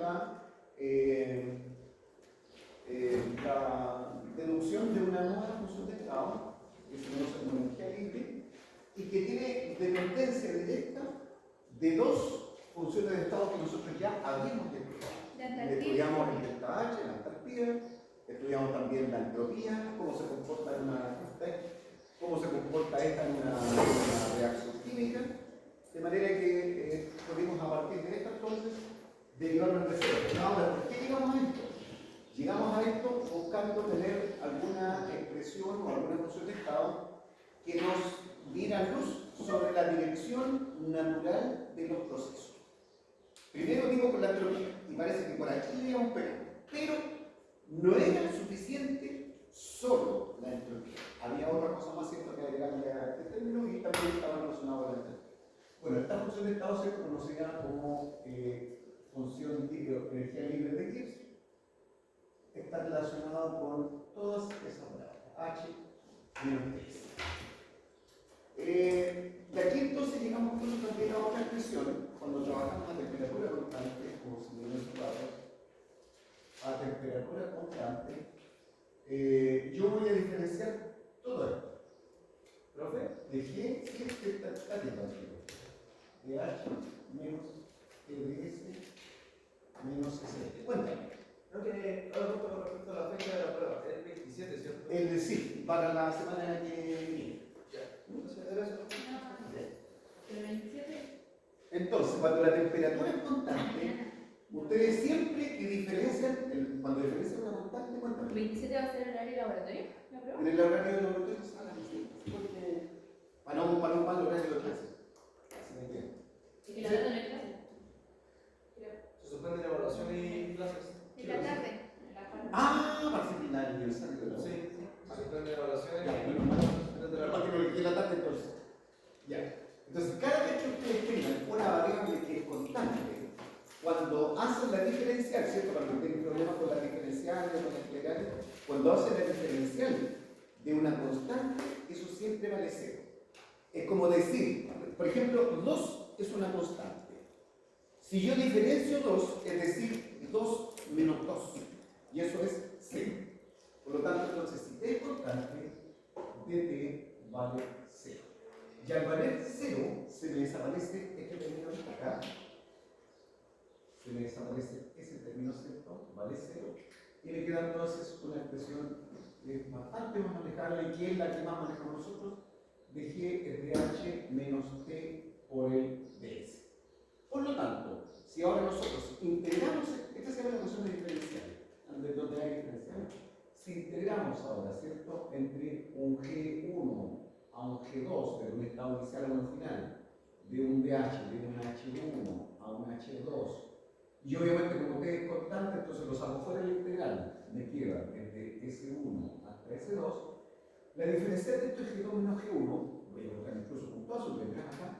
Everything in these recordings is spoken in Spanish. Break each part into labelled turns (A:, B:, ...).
A: la deducción de una nueva función de estado que se conoce como energía libre y que tiene dependencia directa de dos funciones de estado que nosotros ya habíamos estudiado. Estudiamos el delta H, la entalpía, estudiamos también la entropía, cómo se comporta esta en una reacción química, de manera que pudimos a partir de esto entonces derivar nuestra respuesta. Ahora, ¿por qué llegamos a esto? Llegamos a esto buscando tener alguna expresión o alguna función de estado que nos diera luz sobre la dirección natural de los procesos. Primero digo con la entropía, y parece que por aquí íbamos pegando, pero no era suficiente solo la entropía. Había otra cosa más cierta que agregarle a este término y también estaba relacionado con la entropía. Bueno, esta función de estado se conocía como función de energía libre de Gibbs. Está relacionada con todas esas palabras, H menos X. De aquí entonces llegamos también a otra expresión, cuando trabajamos a temperatura constante, como se me a temperatura constante, yo voy a diferenciar todo esto. ¿Profe? De G, si es que está de H menos EDS menos S. Cuéntame.
B: Creo que ahora con respecto a la fecha de la prueba, es el 27, ¿cierto?
A: El sí, para la semana que viene.
B: Ya. Entonces, ¿era eso?
C: ¿El 27?
A: Entonces, cuando la temperatura es constante, ustedes siempre que diferencian, cuando diferencian una constante, cuéntame.
C: ¿El 27 va a ser el horario laboratorio? ¿La prueba?
A: En el horario de laboratorio se haga así, porque para un mal horario de clase. Así me entienden.
C: ¿Y que la data no es clase?
B: Se suspende la evaluación y clases.
C: En la tarde. En la tarde.
A: Para el aniversario de la
B: Sí, se suspende la evaluación
A: Ya,
B: y
A: bueno, para que lo elegí la tarde entonces. Ya. Entonces, cada vez que ustedes tengan una variable que es constante, cuando hacen la diferencial, ¿cierto? Cuando tienen problemas con la diferencial o con la integral, cuando hacen la diferencial de una constante, eso siempre vale cero. Es como decir, por ejemplo, 2 es una constante. Si yo diferencio 2, es decir, 2 menos 2, y eso es 0. Por lo tanto, entonces, si t es constante, dt vale 0. Y al valer 0, se me desaparece este término de acá. Se me desaparece ese término, ¿cierto? Vale 0. Y me queda entonces una expresión que es bastante más manejable y que es la que más manejamos nosotros, de g es de h menos t por el ds. Por lo tanto, si ahora nosotros integramos, esta se llama la ecuación de diferencial, donde hay diferencial. Si integramos ahora, ¿cierto?, entre un G1 a un G2, de un estado inicial a un final, de un DH, de un H1 a un H2, y obviamente como T es constante, entonces lo saco fuera del integral, me queda desde S1 hasta S2, la diferencial de esto es G2 menos G1, voy a colocar incluso puntuazo, lo tendrás acá,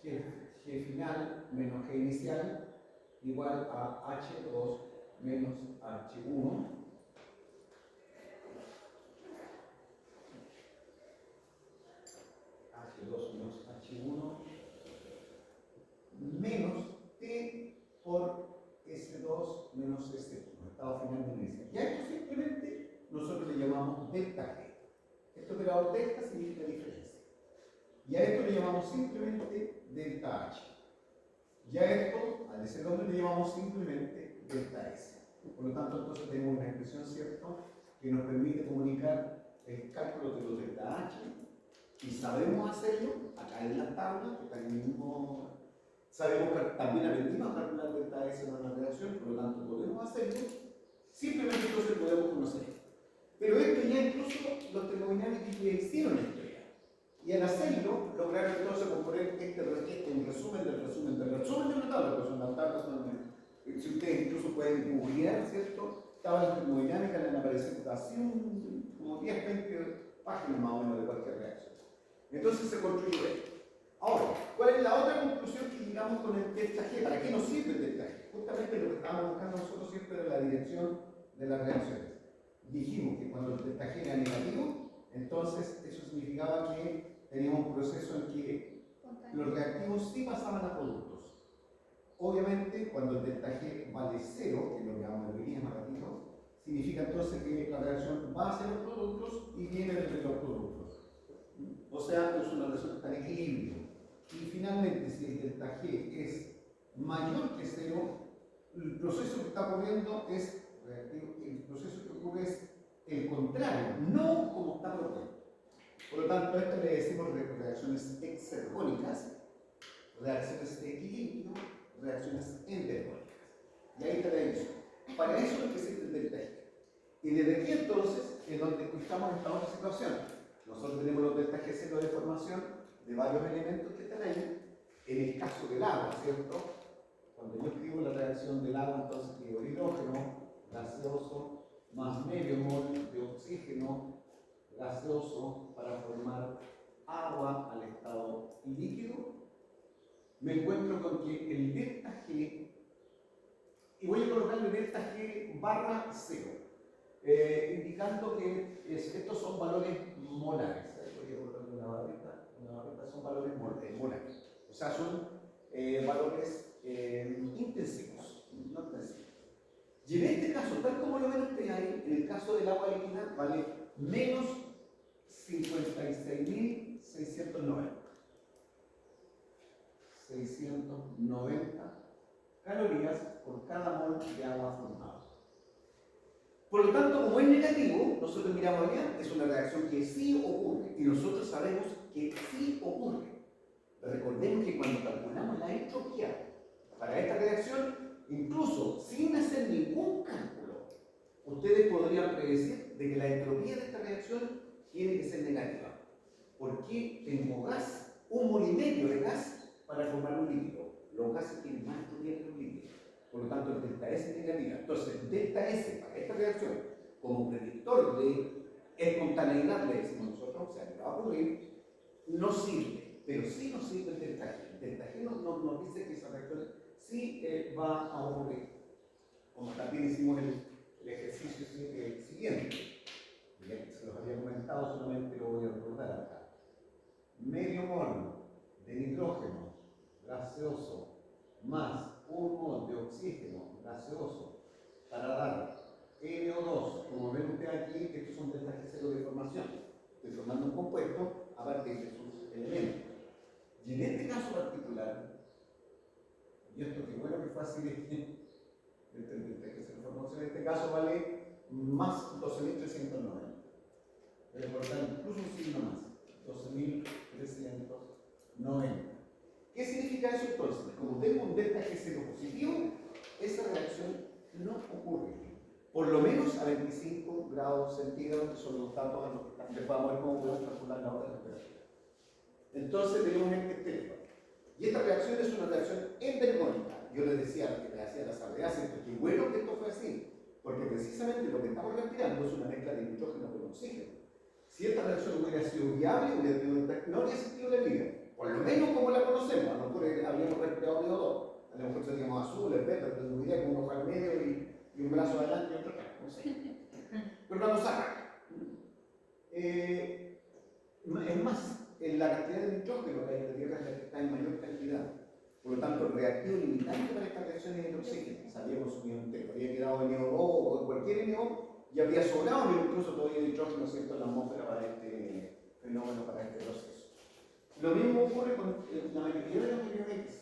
A: G final menos G inicial igual a H2 menos H1 H2 menos H1 menos T por S2 menos S1, estado final de inicial. Y a esto simplemente nosotros le llamamos delta G. Este operador delta significa diferencia. Y a esto le llamamos simplemente delta H. Y a esto, al S2 le llamamos simplemente delta S. Por lo tanto, entonces tenemos una expresión, ¿cierto?, que nos permite comunicar el cálculo de los delta H. Y sabemos hacerlo, acá en la tabla, que está en el mismo. Sabemos que también aprendimos a calcular delta S en una reacción, por lo tanto podemos hacerlo. Simplemente entonces podemos conocerlo. Pero esto ya incluso los termodinámicos ya hicieron esto. Y al hacerlo, lograron entonces componer un resumen del resumen del resumen de una tabla, pues son las tablas, si ustedes incluso pueden googlear, ¿cierto? Tablas termodinámicas, le van a aparecer así como 10, 20 páginas más o menos de cualquier reacción. Entonces se construyó esto. Ahora, ¿cuál es la otra conclusión que llegamos con el delta G? ¿Para qué nos sirve el delta G? Justamente lo que estábamos buscando nosotros siempre era la dirección de las reacciones. Dijimos que cuando el delta G era negativo, entonces eso significaba que teníamos un proceso en que los reactivos sí pasaban a productos. Obviamente, cuando el delta G vale 0, que es lo que vamos a ver más ratito, significa entonces que la reacción va hacia los productos y viene desde los productos. O sea, es una reacción que está en equilibrio. Y finalmente, si el delta G es mayor que 0, el proceso que está ocurriendo es reactivo, el proceso que ocurre es el contrario, no como está propuesto. Por lo tanto, a esto le decimos reacciones exergónicas, reacciones de equilibrio, reacciones endergónicas. Y ahí está la división. Para eso es que existe el delta G. Y desde aquí entonces es donde estamos en esta otra situación. Nosotros tenemos los delta G cero de formación de varios elementos que están ahí. En el caso del agua, ¿cierto? Cuando yo escribo la reacción del agua, entonces escribo hidrógeno gaseoso más medio mol de oxígeno gaseoso para formar agua al estado líquido. Me encuentro con que el delta G, y voy a colocarle delta G barra 0, indicando que estos son valores molares. Voy a colocarle una barrita, son valores molares. O sea, son valores intensivos, no intensivos. Y en este caso, tal como lo ven ustedes ahí, en el caso del agua líquida, vale menos 56.690. 690 calorías por cada mol de agua formada. Por lo tanto, como es negativo, nosotros miramos allá, es una reacción que sí ocurre, y nosotros sabemos que sí ocurre. Recordemos que cuando calculamos la entropía para esta reacción, incluso sin hacer ningún cálculo, ustedes podrían predecir de que la entropía de esta reacción tiene que ser negativa. Porque tengo gas, 1 mol y medio de gas para formar un líquido. Los gases tienen más entropía que los líquidos. Por lo tanto, el delta S es negativa. Entonces, el delta S para esta reacción, como predictor de espontaneidad, le decimos nosotros, o sea, que va a ocurrir, no sirve. Pero sí nos sirve el delta G. El delta G nos dice que esa reacción sí va a ocurrir. Como también hicimos el ejercicio siguiente. Bien, se los había comentado, solamente lo voy a recordar acá. Medio mol de nitrógeno gaseoso más 1 mol de oxígeno gaseoso para dar NO2. Como ven ustedes aquí, estos son delta G cero de formación. Estoy formando un compuesto a partir de sus elementos. Y en este caso particular, y esto que bueno que fue así de que en este caso vale más 12.390. Voy a colocar incluso un signo más, 12.390. ¿Qué significa eso entonces? Como tengo un delta G cero positivo, esa reacción no ocurre. Por lo menos a 25 grados centígrados, que son los datos a los que después vamos a ver cómo podemos calcular la otra temperatura. Entonces tenemos este extremo. Y esta reacción es una reacción endergónica. Yo les decía que me hacía la salvedad, que bueno que esto fue así, porque precisamente lo que estamos respirando es una mezcla de nitrógeno con oxígeno. Si esta reacción hubiera sido viable, no habría sentido la vida. Por lo menos como la conocemos, a lo mejor habríamos respirado CO2, a lo mejor seríamos azules, verdes, pero no diría con un ojo al medio y un brazo adelante y otro atrás, no sé. Pero no nos arranca. Es más, en la cantidad de nitrógeno que hay en la Tierra está en mayor cantidad. Por lo tanto, el reactivo limitante para esta reacción es el oxígeno. Sabíamos que habría quedado NO2 o cualquier NO y habría sobrado incluso todavía nitrógeno, ¿cierto?, en la atmósfera para este fenómeno, para este proceso. Lo mismo ocurre con la mayoría de los elementos.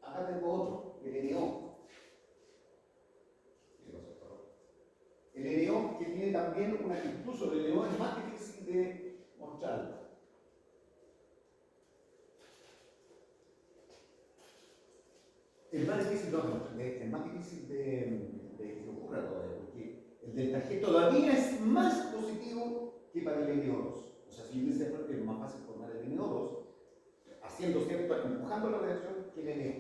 A: Acá tengo otro, el NO. El NO que tiene también incluso el NO es más difícil de mostrarlo. Es más difícil, es más difícil de que ocurra todavía, porque el delta G todavía es más positivo que para el NO2. O sea, si yo hubiese que es más fácil formar el NO2, haciendo, ¿cierto?, empujando la reacción que el NO.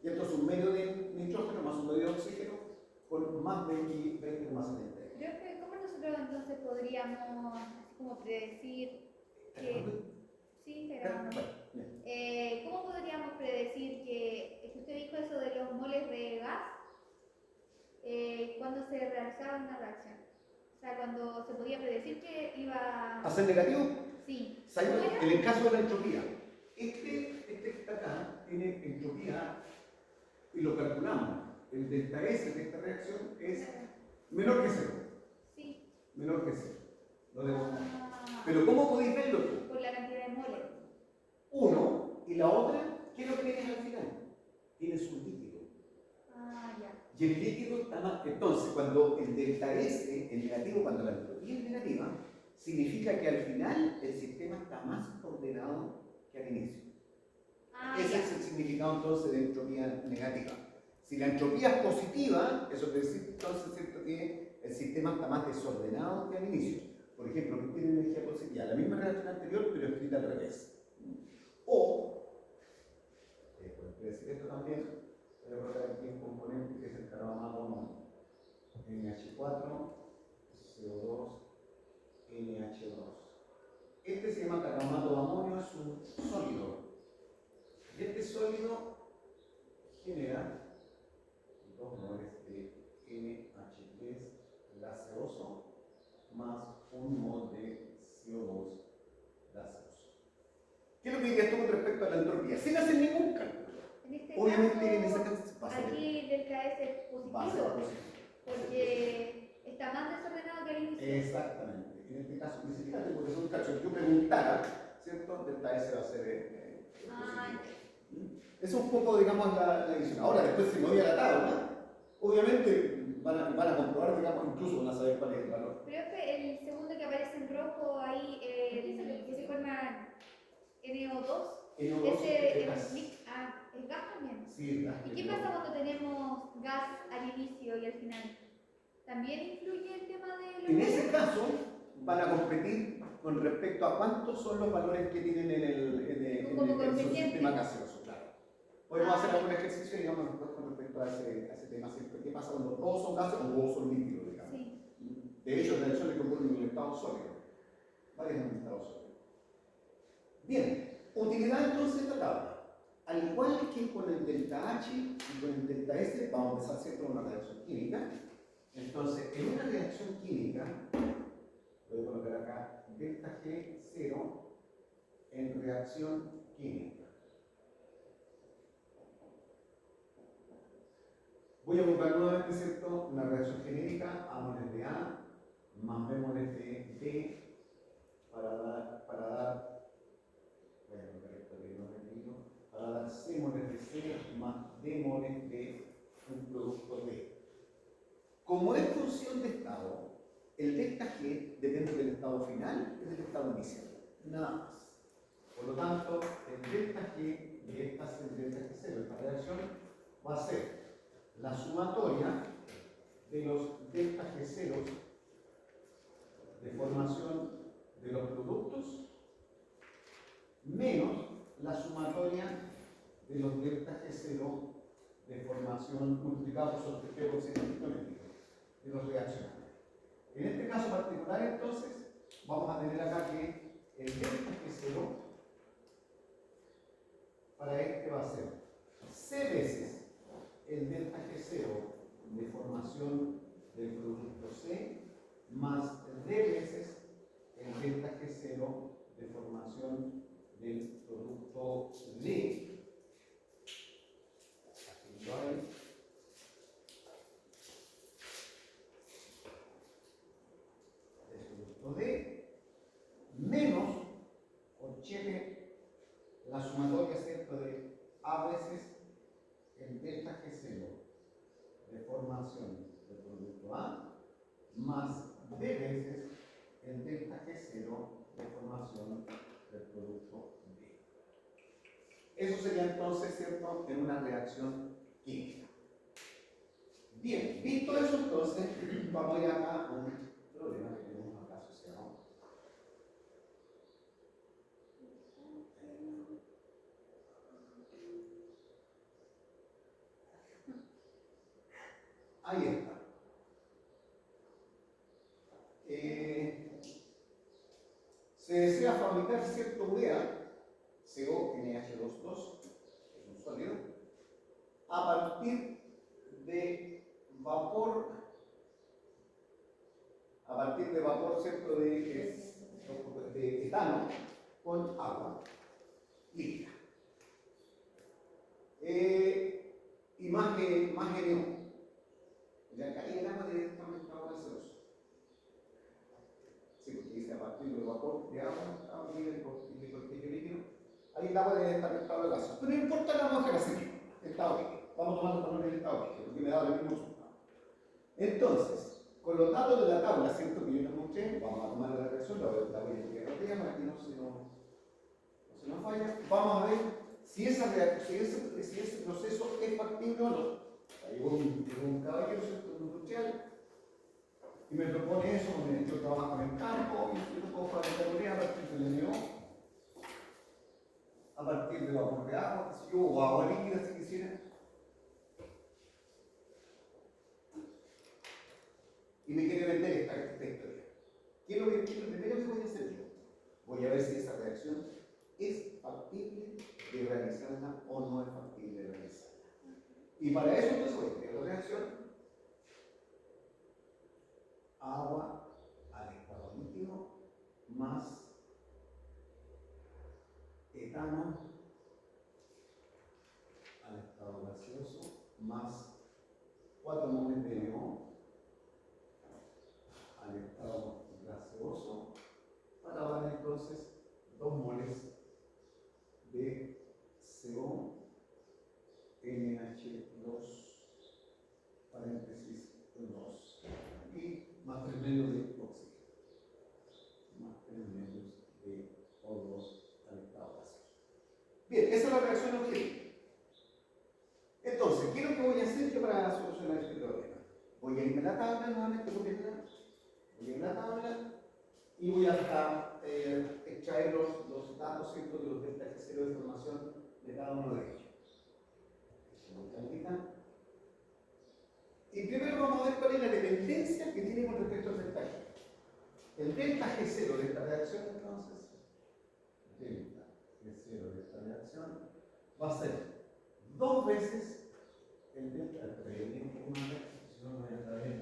A: Y esto es un medio de nitrógeno más un medio de oxígeno con más 20,70.
C: Creo que, ¿cómo nosotros entonces podríamos así como predecir que... Sí, pero... ¿cómo podríamos predecir que usted dijo eso de los moles de gas cuando se realizaba una reacción? O sea, cuando se podía predecir que iba
A: ¿A ser negativo?
C: Sí.
A: En el caso de la entropía, este que está acá tiene entropía y lo calculamos. El delta S de esta reacción es menor que cero.
C: Sí.
A: Menor que cero. Lo demostramos.
C: Ah,
A: Pero ¿cómo podéis verlo tú?
C: por la cantidad de moles.
A: Uno y la otra, ¿qué es lo que tienes al final? Tienes un líquido.
C: Ah, ya.
A: Y el líquido está más. Entonces, cuando el delta S es negativo, cuando la entropía es negativa, significa que al final el sistema está más ordenado que al inicio.
C: Ah,
A: Ese
C: ya.
A: es el significado entonces de entropía negativa. Si la entropía es positiva, eso quiere decir entonces, ¿cierto?, que el sistema está más desordenado que al inicio. Por ejemplo, que tiene energía positiva, la misma reacción anterior, pero escrita al revés. O, puedes decir esto también, voy a colocar aquí un componente que es el carbonato amonio. NH4, CO2, NH2. Este se llama carbonato de amonio, es un sólido. Y este sólido genera 2 moles de NH3 gaseoso más 1 mol de CO2 gaseoso. ¿Qué es lo que dirías tú con respecto a la entropía? Sin hacer ningún cálculo.
C: En este
A: Obviamente
C: caso,
A: en esa caso va a ser
C: aquí delta S es
A: va a ser
C: positivo,
A: positivo.
C: porque está más desordenado que al inicio.
A: Exactamente. En este caso, fíjate, porque es un caso. Si yo preguntara, ¿cierto? Delta S va a ser
C: Ah,
A: positivo. Es un poco, digamos, la visión. Ahora, después, si me voy a la tabla, obviamente van a comprobar, digamos, incluso van a saber cuál es el valor.
C: pero el segundo que aparece en rojo ahí, que se forma NO2,
A: NO2
C: ese
A: es gas.
C: es gas también.
A: Sí, es gas.
C: ¿Y qué pasa cuando tenemos gas al inicio y al final? ¿También influye el tema de los
A: En ese caso, van a competir con respecto a cuántos son los valores que tienen en
C: Como
A: su
C: coeficiente.
A: sistema gaseoso, claro. Podemos hacer algún ejercicio, digamos, después con respecto a ese tema, ¿cierto? ¿Qué pasa cuando todos son gases o todos son líquidos, digamos?
C: Sí.
A: De hecho, la reacción le ocurre en el estado sólido. Varias en el estado sólido. Bien, utilidad entonces de esta tabla. Al igual que con el delta H y con el delta S, vamos a empezar siempre con una reacción química. Entonces, en una reacción química, voy a colocar acá delta G0 en reacción química. Voy a buscar nuevamente, ¿cierto?, una reacción genérica, A moles de A más B moles de B para dar, voy a colocar esto que no he leído, para dar C moles de C más D moles de un producto D. Como es función de estado, el delta G depende del estado final y del estado inicial, nada más. Por lo tanto, el delta G, y esta es el delta G0, esta reacción va a ser la sumatoria de los delta G0 de formación de los productos menos la sumatoria de los delta G0 de formación multiplicado por su coeficiente de los reaccionarios. En este caso particular, entonces, vamos a tener acá que el delta G0 para este va a ser C veces el delta G0 de formación del producto C más D veces el delta G0 de formación del producto D. Aquí lo hay. El producto D menos, o cheque, la sumatoria, ¿cierto?, de A veces el delta G0 de formación del producto A más D veces el delta G0 de formación del producto B. Eso sería entonces, ¿cierto?, en una reacción química. Bien, visto eso entonces, vamos a ir acá a un problema que tenemos acá asociado. Ahí está. Se desea fabricar cierto urea, CONH22, es un sólido, a partir de vapor, ¿cierto?, de etano con agua líquida. y más NO. Ya cae el agua directamente a gaseoso. Sí, porque dice a partir del vapor de agua, a partir del cortillo líquido, ahí el agua debe estar en estado de gaseoso. Pero no importa la moja gaseosa, estado líquido. Vamos tomando también el estado líquido, porque me da el mismo resultado. Entonces, con los datos de la tabla, ¿cierto? Que yo les mostré, vamos a tomar la reacción, la voy a copiar rápida para que no se nos falla. Vamos a ver si ese proceso es factible o no. Ahí llegó un caballero, ¿cierto? Un industrial, y me propone eso, yo trabajo en el campo, y yo puedo fabricar a partir del NO, a partir de vapor de agua, o agua líquida si quisiera. Y me quiere vender esta historia. ¿Qué es lo primero que voy a hacer yo? Voy a ver si esa reacción es factible de realizarla o no es factible de realizarla. Y para eso entonces voy a crear la reacción agua al estado líquido más etano al estado gaseoso más 4 moles de NO al estado gaseoso para dar entonces 2 moles de CO NH2 paréntesis 2 y más 3 medios de oxígeno más 3 medios de O2 al estado gaseoso. Bien, esa es la reacción objetiva. Entonces, ¿qué es lo que voy a hacer yo para solucionar este problema? Voy a irme a la tabla nuevamente, voy a ir a la tabla y voy a extraer los datos, ¿cierto?, de los delta G0 de formación de cada uno de ellos. Y primero vamos a ver cuál es la dependencia que tiene con respecto al delta G. El delta G0 de esta reacción, entonces, delta G0 de esta reacción va a ser 2 veces el delta G0. Si no, no voy a estar bien.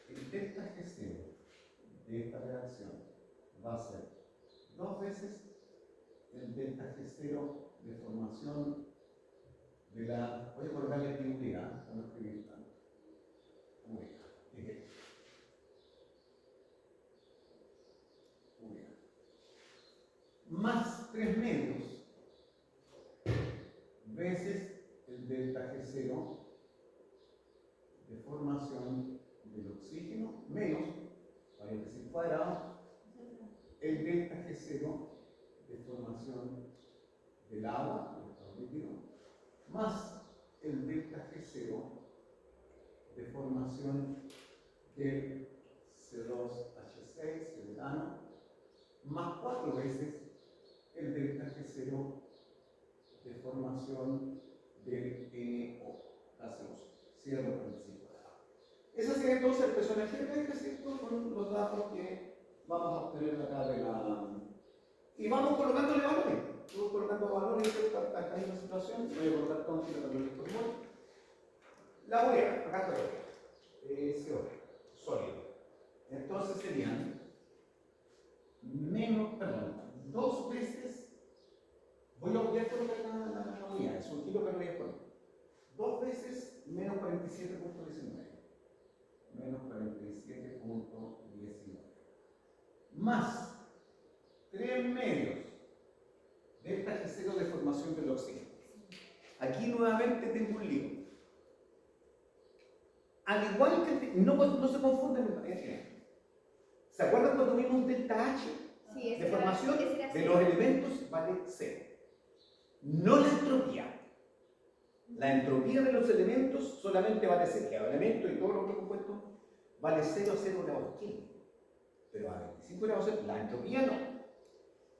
A: El delta G0 de esta reacción va a ser 2 veces el delta G0 de formación de la. Voy a colocarle aquí unidad, para no escribir tanto. Unidad. Más 3 medios veces el delta G0 de formación del oxígeno menos, paréntesis cuadrado, el delta G0 de formación del agua, el estado líquido, más el delta G0 de formación del C2H6, el etano, más 4 veces el delta G0 de formación del NO, gaseoso. Cierro con el ciclo. Ese sería entonces el personaje de delta, ¿cierto?, con los datos que vamos a obtener acá de la. Y vamos colocándole valores. Vamos colocando valores, ¿cierto?, acá hay una situación. Voy a colocar todo el valor. La urea, acá está la urea. CO, sólido. Entonces serían menos, 2 veces. Voy a obviar colocar la unidad, es un kilo que no voy a poner. 2 veces menos 47.19. Menos 47.19. Más 3 medios delta G0 de formación del oxígeno. Aquí nuevamente tengo un lío. Al igual que no se confunden. ¿Se acuerdan cuando vimos un delta H?
C: Sí,
A: De formación
C: era
A: de los elementos vale 0. No la entropía. La entropía de los elementos solamente vale 0. Cada elemento y todos los otros compuestos vale 0 a 0 grados Kelvin. Pero a 25 grados Celsius, la entropía no.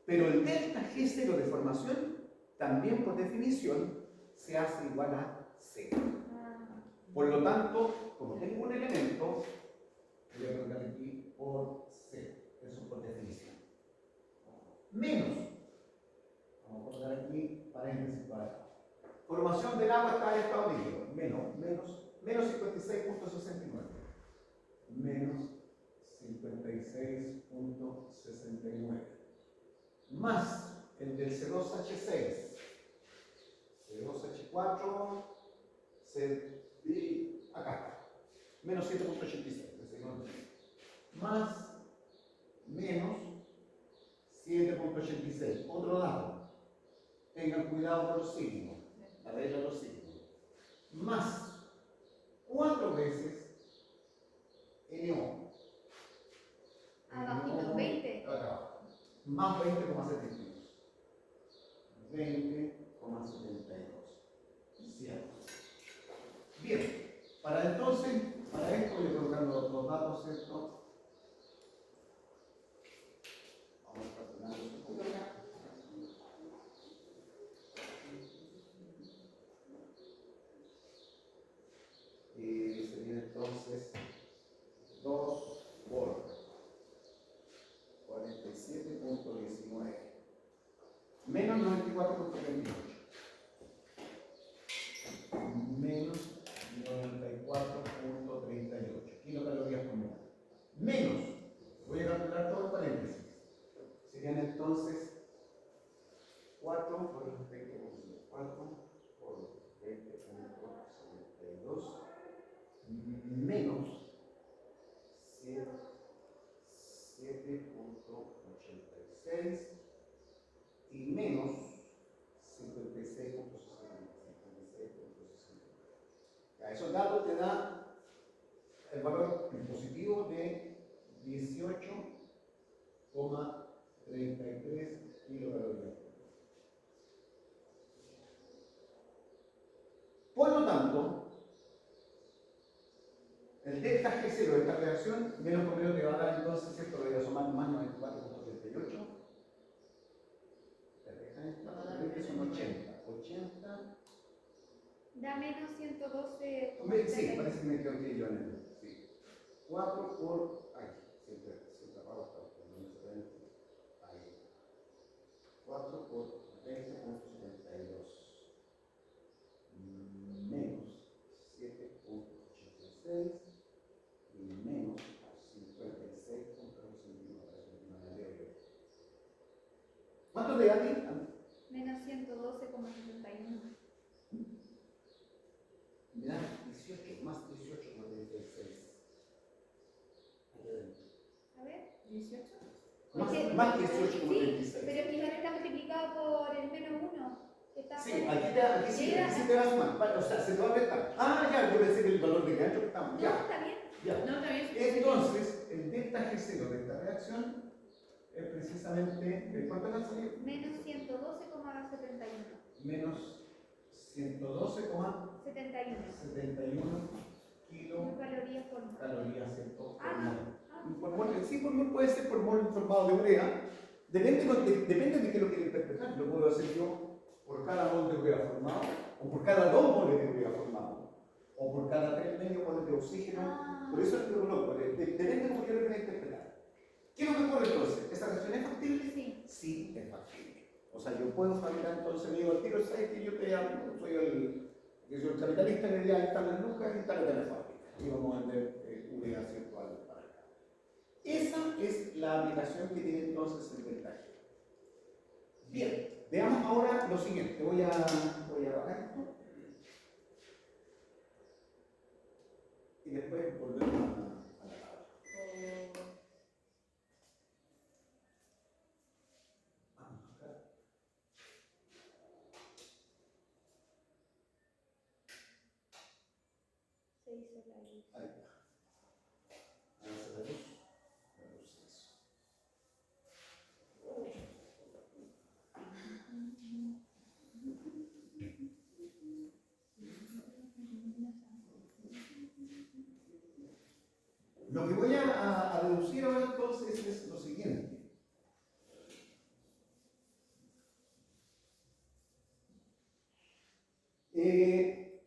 A: Pero el delta G0 de formación también por definición se hace igual a 0. Por lo tanto, como tengo un elemento, voy a colocar aquí por 0. Eso por definición. Menos. Vamos a colocar aquí paréntesis para acá. Formación del agua está en estado líquido. Menos 56.69. Menos 56.69. más el del C2H6, C2H4, y acá está, menos 7.86, más menos 7.86. Otro dato, tengan cuidado con los signos, la regla de los signos, más 4 veces NO.
C: Abajito, 20.
A: Acá abajo. Más 20,72. 20,72. Cierto. Bien. Para entonces, para esto voy colocando los datos, ¿cierto? Vamos a calcular un poco acá. Sería entonces 2 por 47.19 menos 94.28 menos 94.38 kilocalorías por mol. Menos, voy a calcular todo el paréntesis, serían entonces 4 por 20.4 por 20.72 menos 7.86 y menos 56.60. Esos datos te dan el valor en positivo de 18,33 kilocalorías. Por lo tanto, el delta G0 de esta reacción, menos con menos te va a dar entonces, ¿cierto? Lo voy a sumar más 94.38. Son 80. 80.
C: Da menos 112.
A: Sí, parece que me equivoqué yo en el. Sí. 4 por. Ay, siempre apago hasta ahí. 4 por 20.72 menos 7.86 y menos 56.21. ¿Cuánto te da a ti?
C: Menos 112,71.
A: Mirá, 18 más 18,36.
C: A ver.
D: 18.
A: Más
C: Sí,
A: 18,36.
C: pero es que ya está multiplicado por el menos 1.
A: Sí, aquí sí te va a sumar. O sea, se te va a restar. Ah, ya, yo pensé que el valor de gancho que estamos.
C: No,
A: Ya,
C: está bien.
A: ya.
D: No, también.
A: Entonces, el delta G0 de esta reacción es precisamente. ¿Cuánto va a salir?
C: Menos 112,71.
A: Menos 112,71
C: kilocalorías por mol.
A: kilocalorías, ¿cierto?
C: Ah, no.
A: Por mol, sí, por mol puede ser por mol formado de urea. Depende de qué lo quiero interpretar. Lo puedo hacer yo por cada mol de urea formado, o por cada 2 moles de urea formado, o por cada 3 medio moles de oxígeno. Por eso es lo coloco. Depende de cómo yo lo quiera interpretar. ¿Qué es lo que ocurre entonces? ¿Esta reacción es factible?
C: Sí.
A: Sí, es factible. O sea, yo puedo fabricar entonces, me digo al tiro, ¿sabes que yo te amo? Soy el capitalista que ya instala en Lucas y instala en la fábrica. Y vamos a vender urea, ¿cierto? Para acá. Esa es la aplicación que tiene entonces el delta. Bien, veamos ahora lo siguiente. Voy a bajar esto. Y después volvemos a la tabla.
C: 6 sola luz.
A: Ahí está. Ahora se la luz. Lo que voy a deducir ahora entonces es lo siguiente.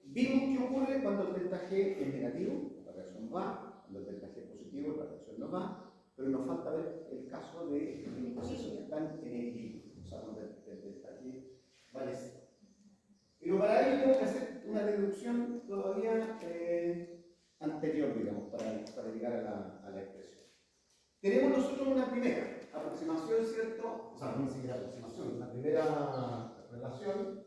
A: Vimos qué ocurre cuando el delta G es negativo, la reacción va, cuando el delta G es positivo, la reacción no va, pero nos falta ver el caso de los procesos que están en equilibrio, o sea, cuando el delta G vale 0. Pero para ello tengo que hacer una deducción todavía anterior, digamos, para llegar a la expresión. Tenemos nosotros una primera. A aproximación, ¿cierto? O sea, no ni siquiera aproximación, la primera relación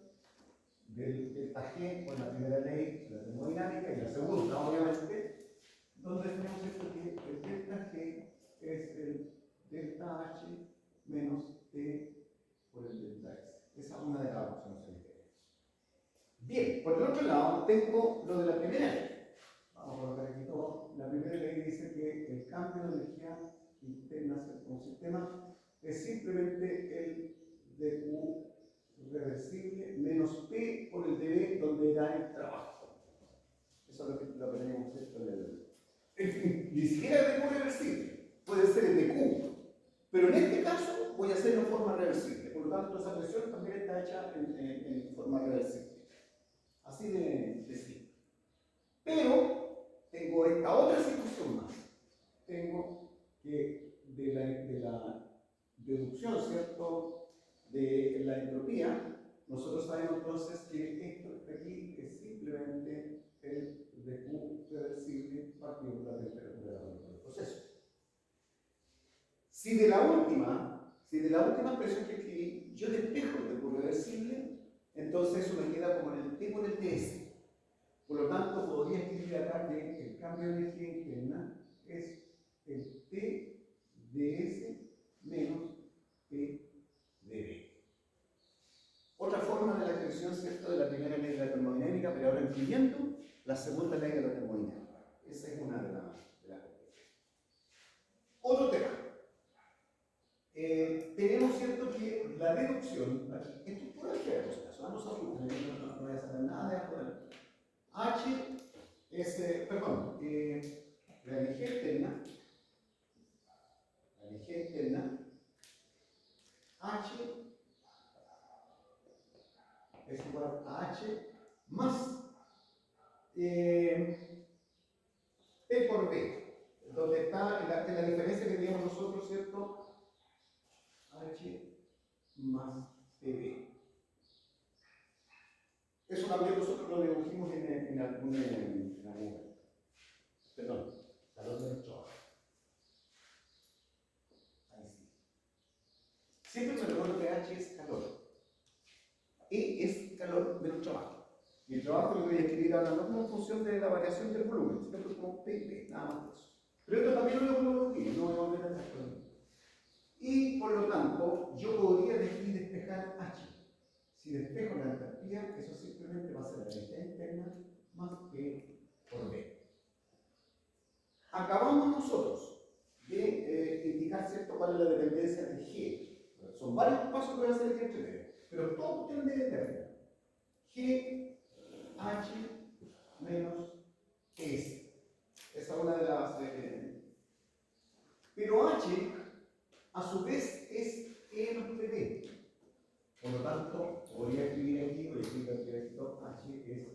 A: del delta G con la primera ley de la termodinámica y la segunda, obviamente, donde tenemos esto que el delta G es el delta H menos T por el delta S. Esa es una de las aproximaciones que tenemos. Bien, por el otro lado tengo lo de la primera ley. Vamos a colocar aquí todo. La primera ley dice que el cambio de energía interna hacia un sistema es simplemente el dQ reversible menos P por el dB donde da el trabajo. Eso es lo que tenemos en el... En fin, ni siquiera el dQ reversible, puede ser el dQ, pero en este caso voy a hacerlo en forma reversible, por lo tanto esa presión también está hecha en forma reversible. Así de simple. Pero tengo esta otra situación más. Tengo que de la deducción, ¿cierto?, de la entropía, nosotros sabemos entonces que esto que está aquí es simplemente el dQ reversible partido por la temperatura del proceso. Si de la última expresión que escribí yo despejo el dQ reversible, entonces eso me queda como en el T por el ds. Por lo tanto, podría escribir acá que el cambio de energía interna es el T ds menos T dB. Otra forma de la expresión, ¿cierto?, de la primera ley de la termodinámica, pero ahora incluyendo la segunda ley de la termodinámica. Esa es una de las otro tema. Tenemos, ¿cierto?, que la deducción, aquí, esto es pura álgebra, por si acaso, no se asusten, no voy a saber nada de afuera. H es, la energía externa, H es igual a H más P por B, donde está la diferencia que teníamos nosotros, ¿cierto? H más PB. Eso también nosotros lo dedujimos en algún perdón, calor del trabajo. Ahí sí. Siempre me recuerdo que H es calor. E es calor del trabajo. Y el trabajo lo voy a escribir ahora no como función de la variación del volumen, sino como PIB, nada más que eso. Pero esto también lo coloco aquí, no voy a volver a hacer con esto. Y por lo tanto, yo podría despejar H. Si despejo la entalpía, eso simplemente va a ser la energía interna más P por B. Acabamos nosotros de indicar, ¿cierto?, cuál es la dependencia de G. Son varios pasos que voy a hacer aquí entre medio, pero todo ustedes deben entender. G, H menos S. Esa es una de las... pero H, a su vez, es E más PB. Por lo tanto, podría escribir aquí, voy a escribir esto, H es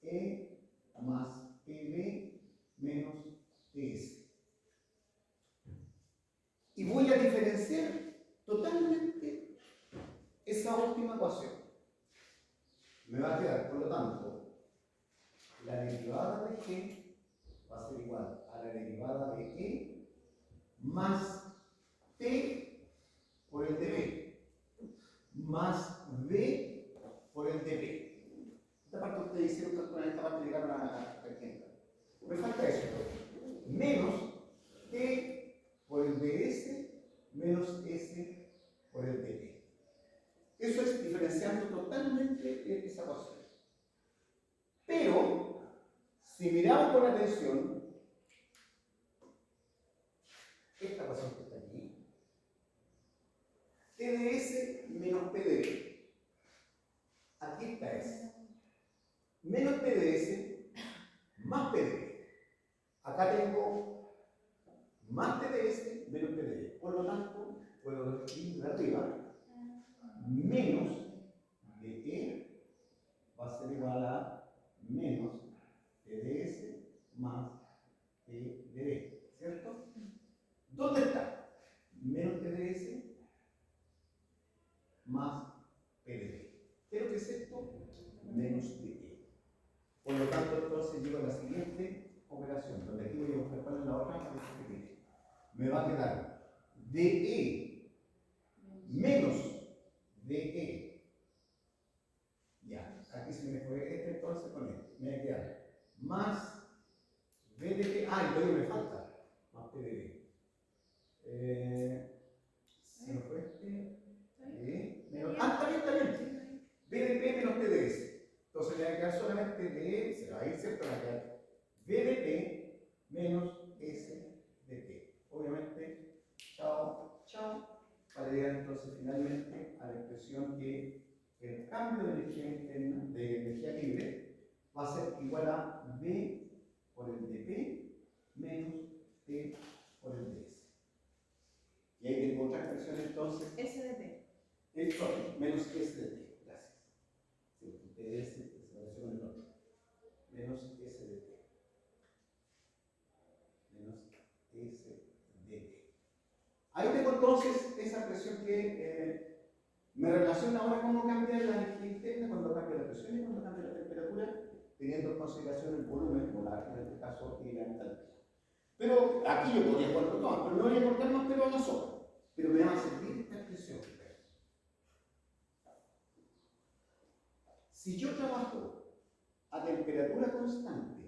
A: E más PB menos TS. Y voy a diferenciar totalmente esa última ecuación. Me va a quedar, por lo tanto, la derivada de G va a ser igual a la derivada de E más T por el dB más B por el dB. Esta parte ustedes hicieron calcular, esta parte llegaron a la tangente. Me falta eso. Menos T por el ds menos S por el dB. Eso es diferenciando totalmente esa ecuación. Pero, si miramos con atención, esta ecuación que está aquí, TdS menos PdB. Aquí está S. Menos TdS más PdB. Acá tengo más TdS menos PdB. Por lo tanto, puedo escribir de arriba menos de E va a ser igual a menos TdS más PdB. ¿Cierto? ¿Dónde está? Menos TdS más PdB. ¿Qué es lo que es esto? Menos de E. Por lo tanto, entonces llego a la siguiente operación, donde aquí voy a buscar cuál es la otra, me va a quedar DE menos DE. Ya, aquí se me fue este entonces con este. Me va a quedar más BDP. Ah, y todavía me falta. Más PDB. Se me fue este. Está bien. BDP menos TDS. Entonces le va a quedar solamente DE, se va a ir, ¿cierto? Va a quedar BDP menos SDP. Obviamente, chao, chao. Para llegar entonces finalmente a la expresión que el cambio de energía libre va a ser igual a B por el dP menos T por el ds. Y hay que encontrar expresión entonces.
D: SDP.
A: Menos SDT. Gracias. Sí, TDS se pareció con el otro. Menos SDT. Menos SDT. Ahí tengo entonces esa presión que me relaciona ahora cómo cambia la energía interna cuando cambia la presión y cuando cambia la temperatura, teniendo en consideración el volumen, en este caso, y la entalpía. Pero aquí yo podría jugar con todo, pero no voy a cortar más pero a la sopa. Pero me va a servir esta expresión. Si yo trabajo a temperatura constante,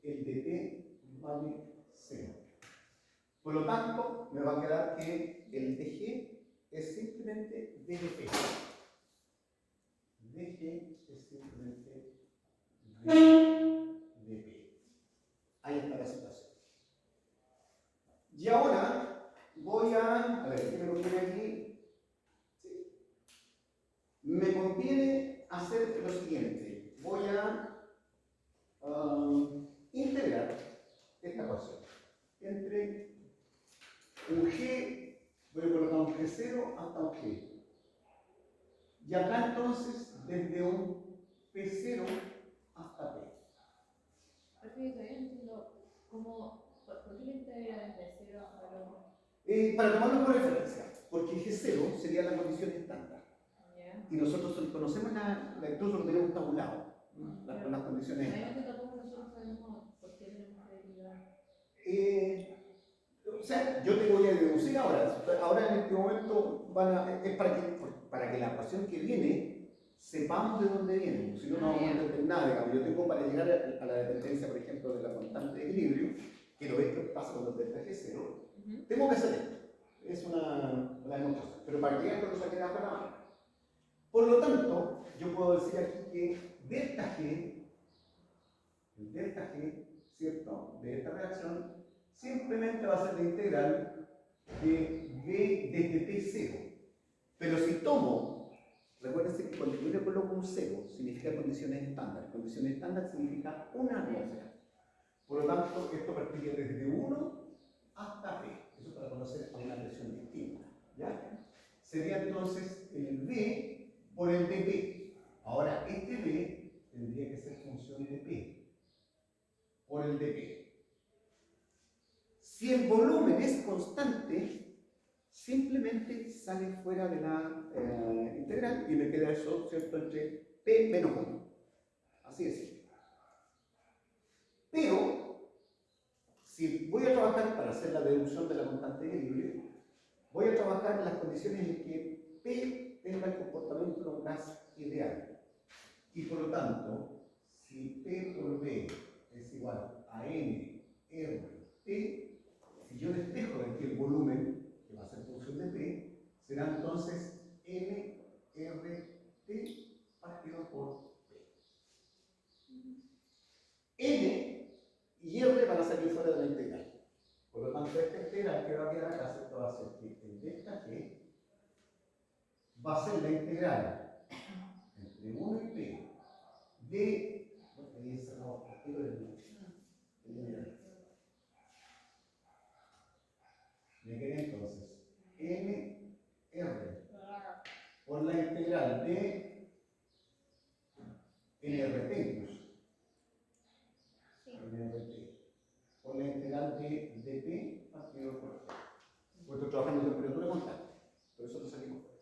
A: el dT vale 0. Por lo tanto, me va a quedar que el dG es simplemente dDP. dG es simplemente dP. Ahí está la situación. Y ahora voy a ver, ¿qué me conviene aquí? Sí. Me conviene hacer lo siguiente. Voy a integrar esta ecuación entre un G, voy a colocar un G0 hasta un G. Y acá entonces, desde un P0 hasta P.
D: Perfecto, todavía no entiendo cómo, ¿por qué le integran desde 0 hasta el otro?
A: Para tomarlo por referencia, porque G0 sería la condición estándar.
D: Yeah.
A: Y nosotros conocemos incluso lo tenemos tabulado, las condiciones
D: Todavía no
A: estándar.
D: entiendo cómo nosotros sabemos por qué tenemos que derivar.
A: O sea, yo te voy a deducir ahora. Ahora en este momento es para que la ecuación que viene sepamos de dónde viene. Si no, no vamos a entender nada. Digamos. Yo tengo para llegar a la dependencia, por ejemplo, de la constante de equilibrio, que lo ves que pasa con los delta G0, tengo que hacer esto. Es una demostración. Pero para llegar con eso queda para la mano. Por lo tanto, yo puedo decir aquí que delta G, el delta G, ¿cierto?, de esta reacción, simplemente va a ser la integral de V desde P0. Pero si tomo, recuérdense que cuando yo le coloco un 0, significa condiciones estándar. Condiciones estándar significa una atmósfera. Por lo tanto, esto partiría desde 1 hasta P. Eso para conocer a una presión distinta. ¿Ya? Sería entonces el V por el dP. Ahora, este V tendría que ser función de P por el dP. Si el volumen es constante, simplemente sale fuera de la integral y me queda eso, ¿cierto?, entre P menos 1. Así de simple. Pero, si voy a trabajar para hacer la deducción de la constante de equilibrio, voy a trabajar en las condiciones en que P tenga el comportamiento de un gas ideal. Y por lo tanto, si P por V es igual a N, R, T, si yo despejo de aquí el volumen, que va a ser función de P, será entonces N, R, T partido por P. N y R van a salir fuera de la integral. Por lo tanto, esta integral que va a quedar acá, ¿cierto?, va a ser que el delta G va a ser la integral entre 1 y P de... ahí cerrado el tiro del... Me queda entonces N, R por la integral de NRT incluso.
C: Sí.
A: NRT por la integral de dP partido por P. Porque estoy trabajando en temperatura constante. Por eso lo salimos fuera.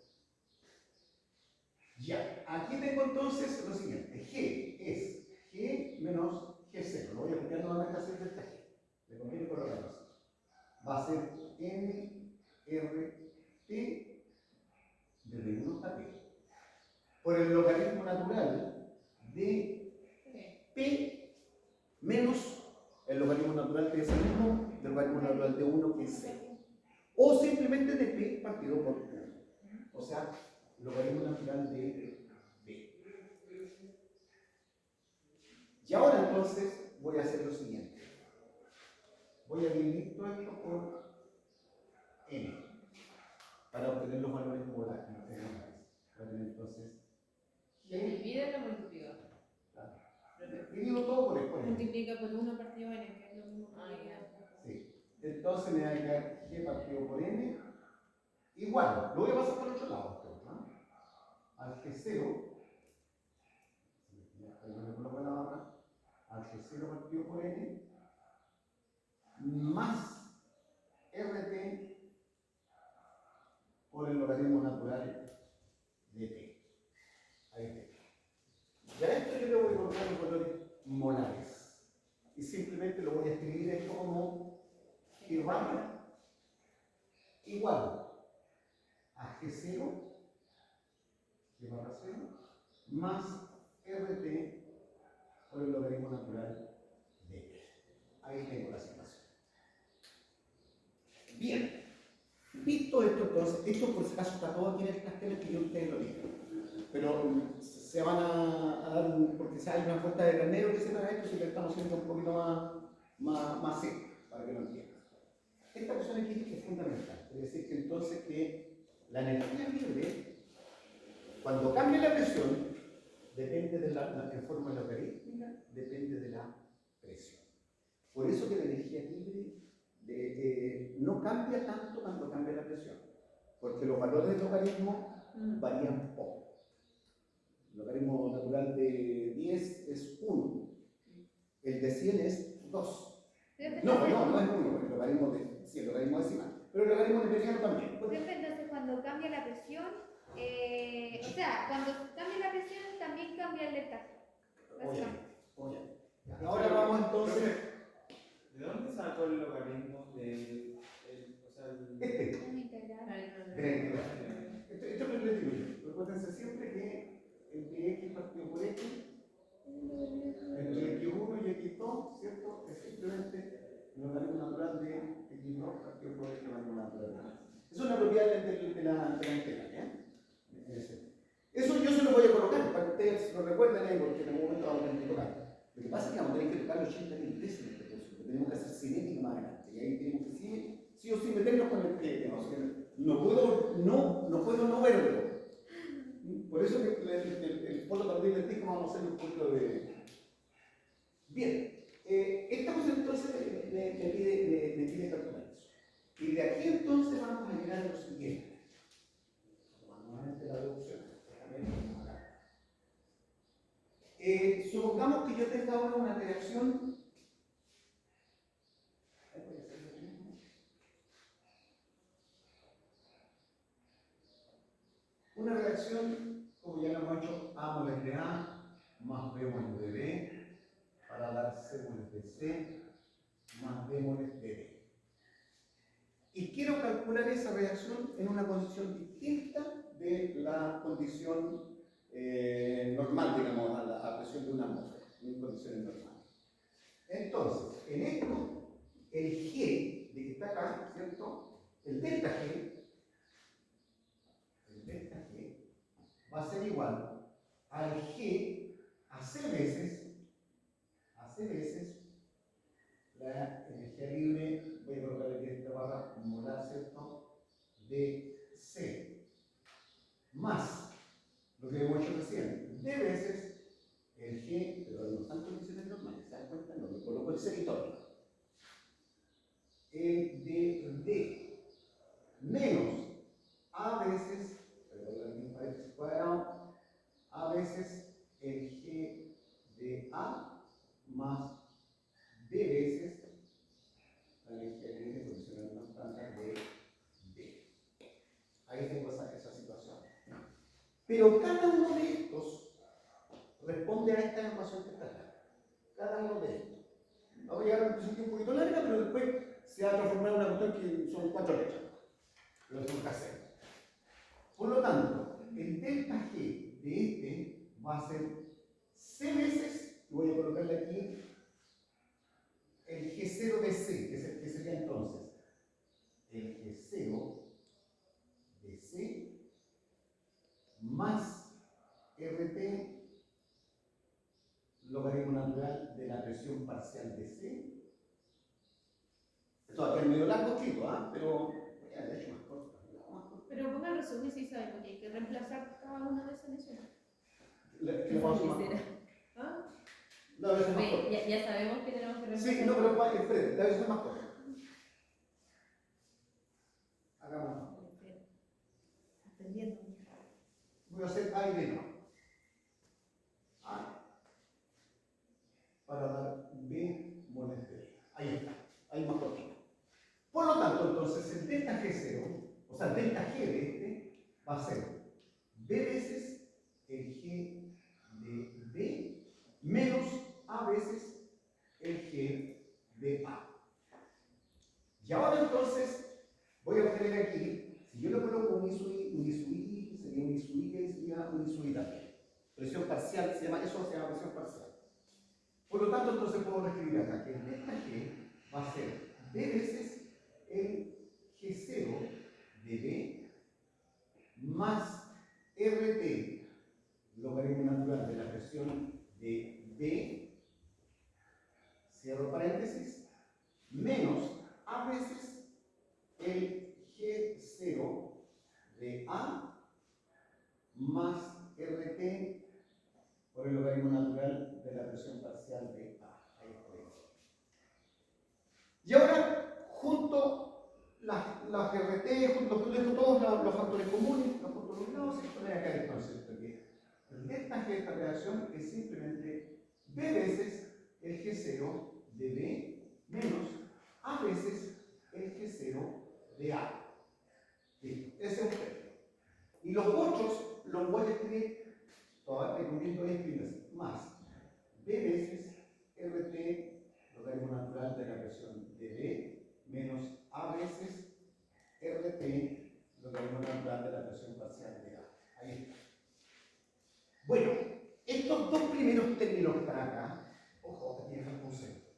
A: Ya, aquí tengo entonces lo siguiente. G es G menos G0. ser nRT desde 1 hasta P. Por el logaritmo natural de P menos el logaritmo natural que es el 1 del logaritmo natural de 1 que es C. O simplemente de P partido por 1. O sea, logaritmo natural de B. Y ahora entonces voy a hacer lo siguiente. Voy a dividir todo esto por n para obtener los valores molares. Para tener entonces
D: ¿Lo divide o lo multiplica?
A: divido todo por exponente.
D: Multiplica por 1 partido n, que es lo mismo que
A: Sí. Entonces me va a quedar g partido por n igual. Lo voy a pasar por el otro lado. ¿No? Al g0. Ahí me coloco la barra. Al g0 partido por n más rt por el logaritmo natural de t. Ahí está. Y a esto yo le voy a colocar los valores molares. Y simplemente lo voy a escribir esto como g barra igual a g0, g barra 0, más rt por el logaritmo natural de t. Ahí tengo la situación. Bien. Visto esto, entonces, esto por si acaso está todo aquí en el cartel que yo ustedes lo dije. Pero se van a dar, porque hay una cuenta de carnero que se da esto, si le estamos haciendo un poquito más simple, para que lo entiendan. Esta cuestión aquí es fundamental. Es decir, que entonces que la energía libre, cuando cambia la presión, depende de en forma logarítmica, depende de la presión. Por eso que la energía libre no cambia tanto cuando cambia la presión, porque los valores del logaritmo varían poco. El logaritmo natural de 10 es 1, el de 100 es 2. No es 1, el logaritmo el logaritmo decimal, pero el logaritmo neperiano también.
C: Entonces, cuando cambia la presión, o sea, cuando cambia la presión, también cambia el delta.
A: Oye. Ahora vamos entonces.
B: ¿De dónde sacó el logaritmo de o sea,
C: Un integral.
A: Esto es lo que les digo yo. Recuérdense siempre que el de x partido por x, entre x1 y x2, ¿cierto? Es simplemente el logaritmo natural de x2 partido por el logaritmo natural de x. Es una propiedad de la integral, ¿eh? Eso yo se lo voy a colocar para que ustedes lo recuerden, porque en algún momento vamos a tener que tocar. Lo que pasa es que vamos a tener que tocar los 80.000 veces en este curso, porque tenemos que hacer cinética más adelante, y ahí tenemos que sí o sí meternos con el tema. O sea, no puedo no verlo. Por eso que el polo tardío vamos a hacer un poquito de. Bien, esta cosa entonces me pide calcular eso. Y de aquí entonces vamos a llegar a lo siguiente. Nuevamente la deducción. Supongamos que yo tenga ahora una reacción. Una reacción, como ya lo hemos hecho, A moles de A más B moles de B para dar C moles de C más D moles de D. Y quiero calcular esa reacción en una condición distinta de la condición normal, digamos, a presión de una atmósfera, en condiciones normales. Entonces, en esto, el G de que está acá, ¿cierto? El delta G va a ser igual al G a C veces la energía libre, voy a colocar aquí esta barra molar, ¿cierto? De C, más lo que hemos hecho recién, D veces el G, pero no están condiciones normales, ¿se dan cuenta? No, le coloco el seguitorio. El de D menos A veces, cuadrado, a veces el G de A más D veces la energía libre condicional constante de D. Ahí tengo esa situación. Pero cada uno de estos responde a esta ecuación que está acá. Cada uno de estos. Vamos a llegar a una posición un poquito larga, pero después se va a transformar en una cuestión Recuerden que son 4 letras. Lo tengo que hacer. Por lo tanto, el delta G de este va a ser C veces, y voy a colocarle aquí el G0 de C, que es el que sería entonces el G0 de C más RT logaritmo natural de la presión parcial de C. Esto va a quedar medio largo escrito, pero ya de hecho más corto.
D: Pero pongan resumen si saben, porque hay que reemplazar cada una de esas lesiones.
A: ¿Qué le vamos a hacer?
D: ¿Ah?
A: La versión más
D: Oye,
A: corta.
D: ya sabemos que tenemos que reemplazar.
A: Sí, no, pero espere, la versión más corta. Hagamos.
D: Aprendiendo.
A: Voy a hacer A y B no. A para dar B moles B. Ahí está, ahí más cortito. Por lo tanto, entonces el delta G0, o sea, el delta G de este, va a ser B veces el G de B menos A veces el G de A. Y ahora entonces voy a obtener aquí, si yo le coloco un I sub I, sería un I sub I y sería un I sub I también. Presión parcial, eso se llama presión parcial. Por lo tanto, entonces puedo escribir acá que el delta G va a ser B veces el G0 de B más RT, logaritmo natural de la presión de B, cierro paréntesis, menos A veces el G0 de A más RT por el logaritmo natural de la presión parcial de A. Ahí estoy. Y ahora, junto las RT, junto dejo todos los factores comunes, los junto a los lados, y poner acá el concepto que el delta G de esta reacción es simplemente B veces el G0 de B menos A veces el G0 de A. Listo, ese es un término. Y los otros los voy a escribir, todavía recomiendo escribirlos más B veces RT, logaritmo natural de la presión de B, menos A veces RT, logaritmo natural de la presión parcial de A. Ahí está. Bueno, estos dos primeros términos que están acá, ojo, aquí dejan concepto.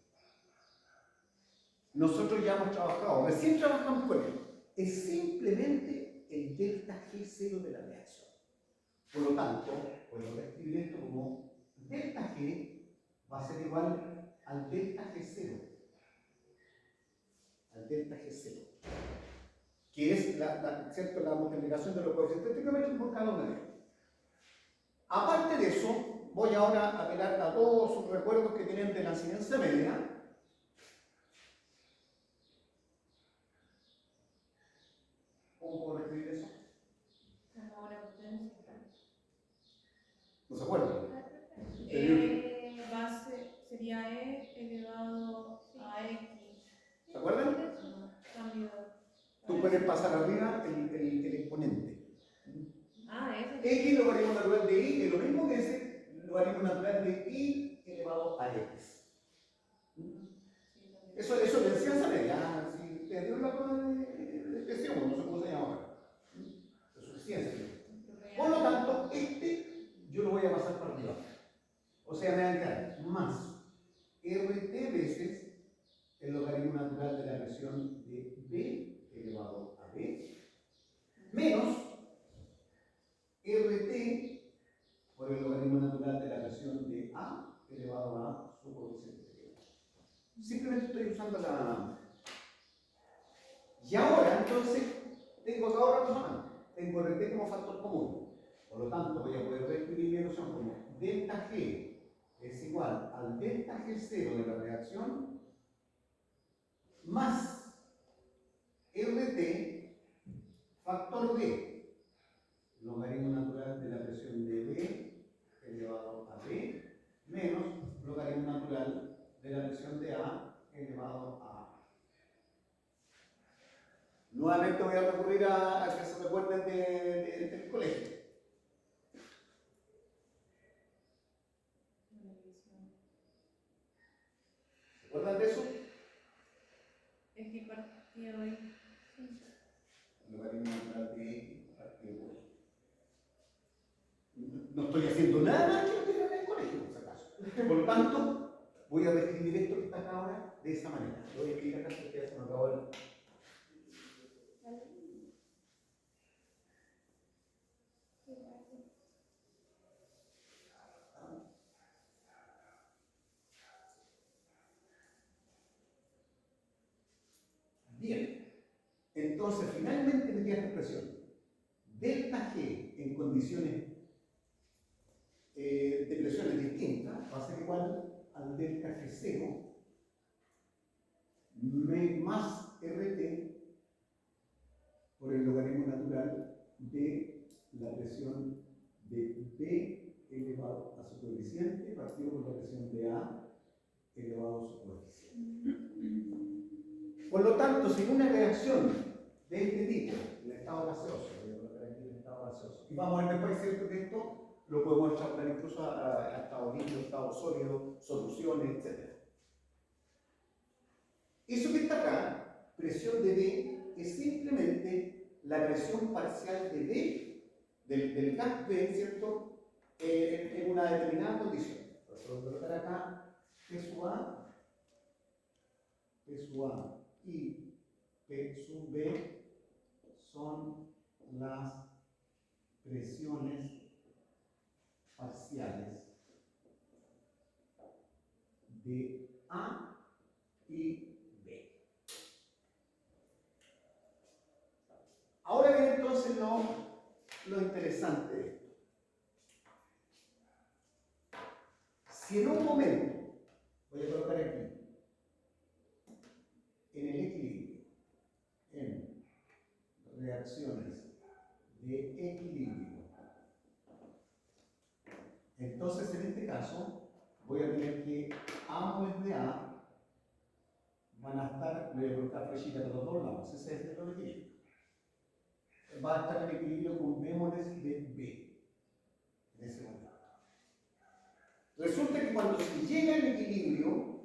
A: Nosotros ya hemos trabajado, recién trabajamos con él. Es simplemente el delta G0 de la reacción. Por lo tanto, puedo escribir esto como delta G va a ser igual al delta G0. Al delta G0. Que es ¿cierto? La multiplicación de los coeficientes trigonométricos por cada una de ellas. Aparte de eso, voy ahora a apelar a todos sus recuerdos que tienen de la enseñanza media. ¿Cómo puedo escribir eso?
D: Como una potencia.
A: ¿No se acuerdan?
D: Base sería E elevado a X.
A: ¿Se acuerdan?
D: Cambio.
A: Tú puedes pasar arriba el exponente.
D: Eso.
A: X logaritmo natural de Y es lo mismo que ese logaritmo natural de Y elevado a X. Eso es de enseñanza media. Si te dio la prueba de expresión, no sé cómo se llama ahora. Eso es ciencia. Por lo tanto, yo lo voy a pasar para arriba. O sea, me va a quedar más RT veces el logaritmo natural de la presión de B elevado a B menos RT por el logaritmo natural de la presión de A elevado a su coeficiente. Simplemente estoy usando la... Y ahora, entonces, tengo acá otra cosa más. Tengo RT como factor común. Por lo tanto, voy a poder reescribir mi ecuación como delta G es igual al delta G0 de la reacción más RT factor D, logaritmo natural de la presión de B elevado a B menos logaritmo natural de la presión de A elevado a A. Nuevamente voy a recurrir a que se recuerden del colegio. ¿Se acuerdan de eso?
D: Es que partía hoy.
A: tanto, voy a describir esto que está acá ahora de esa manera. Lo voy a escribir acá porque ya se me acabó el... Bien, entonces finalmente tendría esta expresión. Delta G en condiciones de presiones distintas va a ser igual al delta G0 más RT por el logaritmo natural de la presión de B elevado a su coeficiente partido por la presión de A elevado a su coeficiente. Por lo tanto, si una reacción de este tipo, el estado gaseoso, voy a colocar aquí el estado gaseoso, y vamos a ver después, ¿cierto?, que esto lo podemos extrapolar incluso a estado líquido, estado sólido, soluciones, etc. Eso que está acá, presión de B, es simplemente la presión parcial de B, del gas B, ¿cierto?, en una determinada condición. Entonces, voy a colocar acá P sub A y P sub B son las presiones parciales de A y B. Ahora bien, entonces lo interesante de esto. Si en un momento, voy a colocar aquí, en el equilibrio, en reacciones de equilibrio, entonces en este caso voy a tener que A moles de A van a estar, voy a colocar flechita por los dos lados, ese es el equilibrio. Va a estar en equilibrio con B moles de B en ese momento. Resulta que cuando se llega al equilibrio,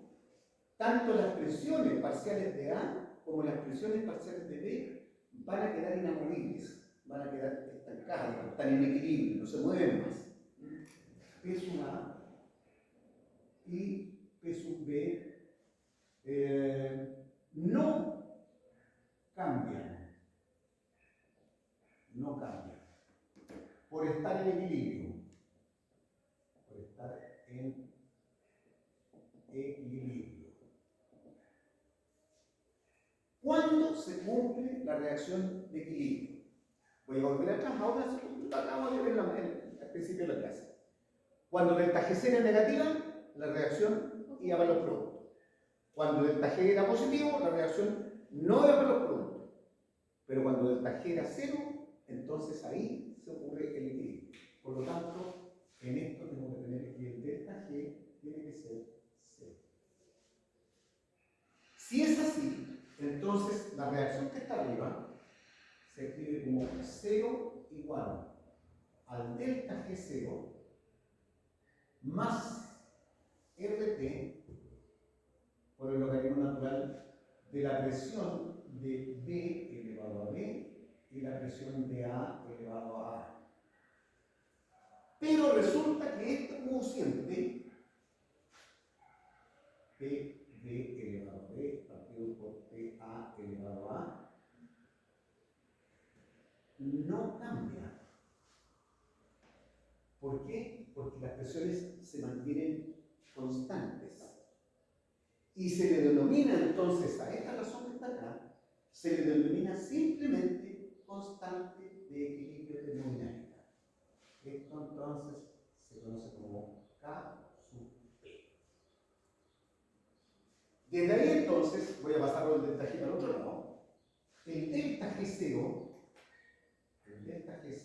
A: tanto las presiones parciales de A como las presiones parciales de B van a quedar inamovibles, van a quedar estancadas, están en equilibrio, no se mueven más. P sub A y P sub B no cambian, por estar en equilibrio, ¿Cuándo se cumple la reacción de equilibrio? Voy a volver atrás, ahora acabamos de ver al principio de la clase. Cuando delta G0 era negativa, la reacción iba para los productos. Cuando delta G era positivo, la reacción no iba para los productos. Pero cuando delta G era 0, entonces ahí se ocurre el equilibrio. Por lo tanto, en esto tengo que tener que el delta G tiene que ser 0. Si es así, entonces la reacción que está arriba se escribe como 0 igual al delta G0 más RT por el logaritmo natural de la presión de B elevado a B y la presión de A elevado a A. Pero resulta que este cociente PB elevado a B partido por PA elevado a A no cambia. ¿Por qué? Porque las presiones se mantienen constantes. Y se le denomina entonces a esta razón que está acá, se le denomina simplemente constante de equilibrio termodinámica. Esto entonces se conoce como K sub P. Desde ahí entonces, voy a pasarlo del delta G al otro lado, el delta G0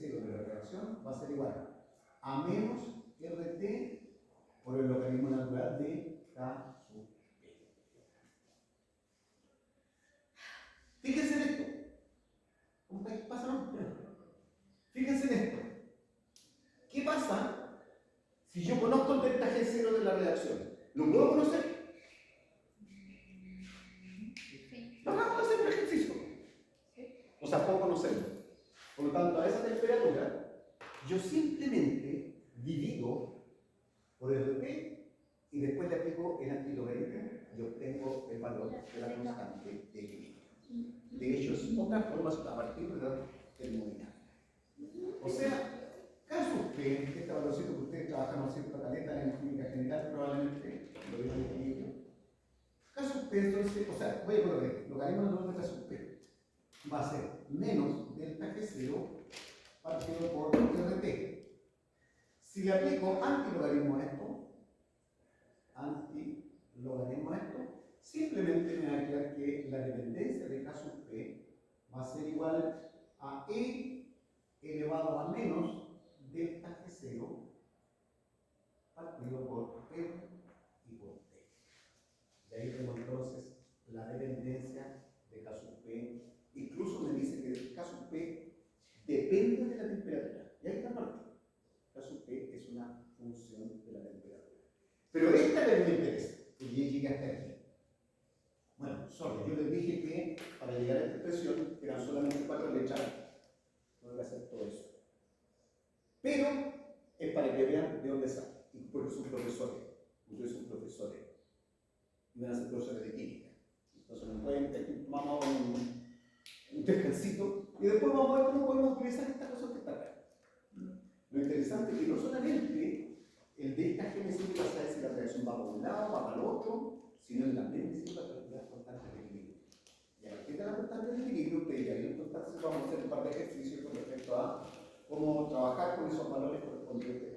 A: de la reacción va a ser igual a menos RT por el logaritmo natural de K sub P. Fíjense en esto. ¿Cómo pasa? Fíjense en esto. ¿Qué pasa si yo conozco el delta G0 de la reacción? ¿Lo puedo conocer?
C: Sí.
A: No vamos a hacer un ejercicio. O sea, puedo conocerlo. Por lo tanto, a esa temperatura, yo simplemente divido por RT y después le aplico el antilogaritmo y obtengo el valor de la constante de equilibrio. De hecho, es otra forma a partir de la termodinámica. O sea, caso P, este valorcito que ustedes trabajan en cierta caleta en química general, probablemente lo digo en equilibrio. Caso P, entonces, o sea, voy a poner logaritmo de caso P va a ser menos delta G0 partido por RT. Si le aplico antilogaritmo a esto, simplemente me va a quedar que la dependencia de caso P va a ser igual a E elevado a menos delta G0 partido por P y por T. De ahí tengo entonces la dependencia de caso P. Incluso me dice que el caso P depende de la temperatura. Y ahí está parte. Caso P es una función de la temperatura. Pero esta es la que me interesa, porque ya llegué hasta aquí. Bueno, solo yo les dije que para llegar a esta expresión eran solamente 4 letras. No voy a hacer todo eso. Pero es para que vean de dónde sale. Y porque son profesores. Ustedes son profesores. Y van a ser profesores de química. Entonces nos pueden, aquí tomamos un descansito y después vamos a ver cómo podemos utilizar estas cosas que están acá. Lo interesante es que no solamente el delta G me sirve para saber si la reacción va para un lado, va para el otro, sino en también me sirve para calcular constantes de equilibrio. Y a partir de las constantes de equilibrio, ustedes ya vieron constantes, vamos a hacer un par de ejercicios con respecto a cómo trabajar con esos valores correspondientes